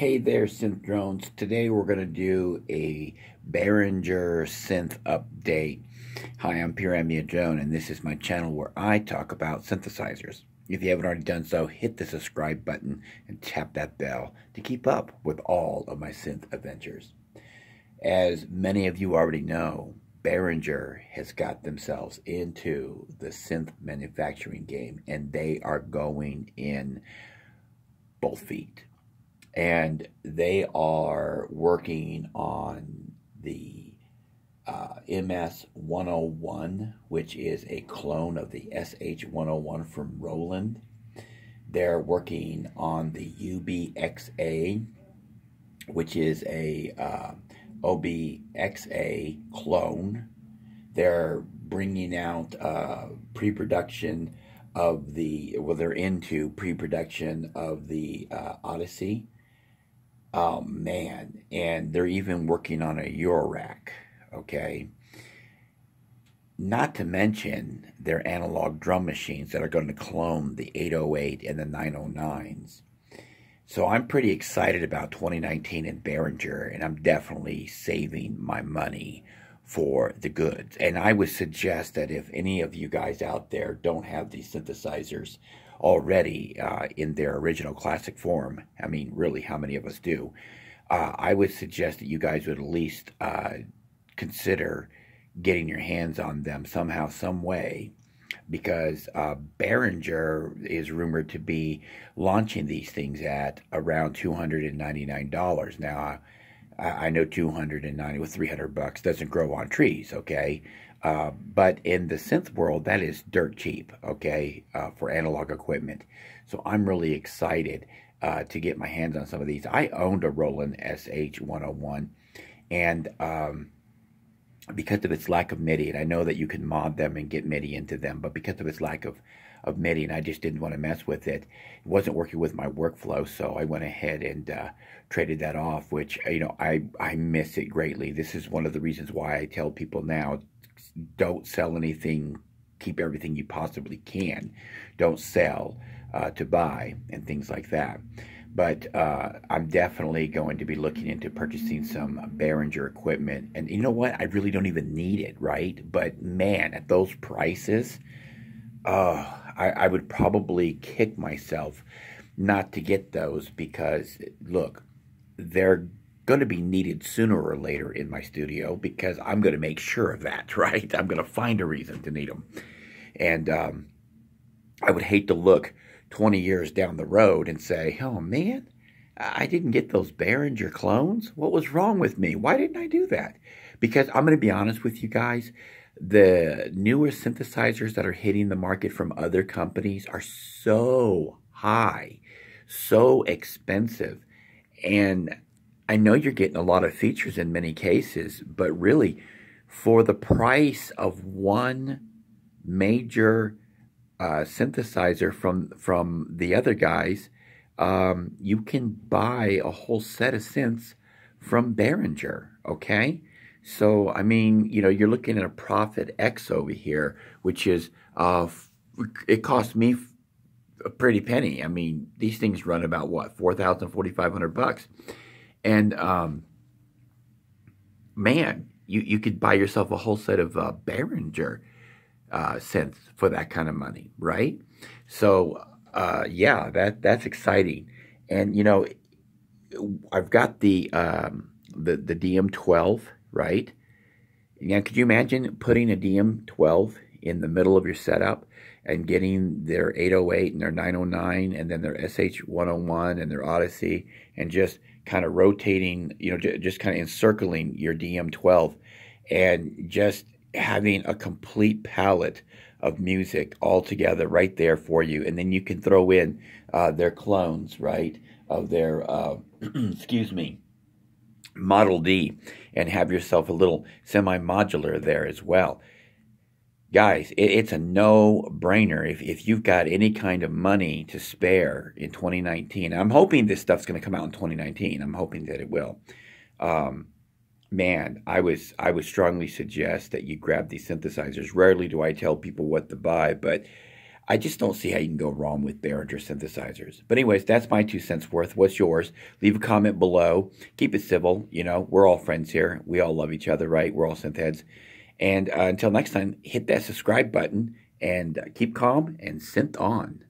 Hey there, synth drones. Today we're going to do a Behringer synth update. Hi, I'm Behringer Juno, and this is my channel where I talk about synthesizers. If you haven't already done so, hit the subscribe button and tap that bell to keep up with all of my synth adventures. As many of you already know, Behringer has got themselves into the synth manufacturing game, and they are going in both feet. And they are working on the MS-101, which is a clone of the SH-101 from Roland. They're working on the UBXA, which is a OBXA clone. They're bringing out pre-production of the, well, they're into pre-production of the Odyssey. Oh man, and they're even working on a Eurorack, okay? Not to mention their analog drum machines that are going to clone the 808 and the 909s. So I'm pretty excited about 2019 in Behringer, and I'm definitely saving my money for the goods. And I would suggest that if any of you guys out there don't have these synthesizers already in their original classic form, I mean, really, how many of us do? I would suggest that you guys would at least consider getting your hands on them somehow, some way, because Behringer is rumored to be launching these things at around $299. Now, I know $290 with $300 doesn't grow on trees, okay? But in the synth world, that is dirt cheap, okay, for analog equipment. So I'm really excited to get my hands on some of these. I owned a Roland SH-101, and because of its lack of MIDI, and I know that you can mod them and get MIDI into them, but because of its lack of MIDI, and I just didn't want to mess with it. It wasn't working with my workflow, so I went ahead and traded that off, which, you know, I miss it greatly. This is one of the reasons why I tell people now, don't sell anything, keep everything you possibly can. Don't sell to buy and things like that. But I'm definitely going to be looking into purchasing some Behringer equipment. And you know what? I really don't even need it, right? But man, at those prices, I would probably kick myself not to get those, because look, they're going to be needed sooner or later in my studio, because I'm going to make sure of that, right? I'm going to find a reason to need them. And I would hate to look 20 years down the road and say, oh man, I didn't get those Behringer clones. What was wrong with me? Why didn't I do that? Because I'm going to be honest with you guys, the newer synthesizers that are hitting the market from other companies are so high, so expensive. And I know you're getting a lot of features in many cases, but really, for the price of one major synthesizer from the other guys, you can buy a whole set of synths from Behringer, okay? So, I mean, you know, you're looking at a Profit X over here, which is, it cost me a pretty penny. I mean, these things run about, what, $4,000, $4,500. And, man, you could buy yourself a whole set of Behringer synths for that kind of money, right? So, yeah, that's exciting. And, you know, I've got the DM12, right? Now, could you imagine putting a DM12 in the middle of your setup and getting their 808 and their 909 and then their SH-101 and their Odyssey, and just kind of rotating, you know, just kind of encircling your DM12 and just having a complete palette of music all together right there for you. And then you can throw in their clones, right, of their, excuse me, Model D, and have yourself a little semi-modular there as well. Guys, it's a no-brainer if you've got any kind of money to spare in 2019. I'm hoping this stuff's going to come out in 2019. I'm hoping that it will. Man, I would strongly suggest that you grab these synthesizers. Rarely do I tell people what to buy, but I just don't see how you can go wrong with Behringer synthesizers. But anyways, that's my 2 cents worth. What's yours? Leave a comment below. Keep it civil. You know, we're all friends here. We all love each other, right? We're all synth heads. And until next time, hit that subscribe button and keep calm and synth on.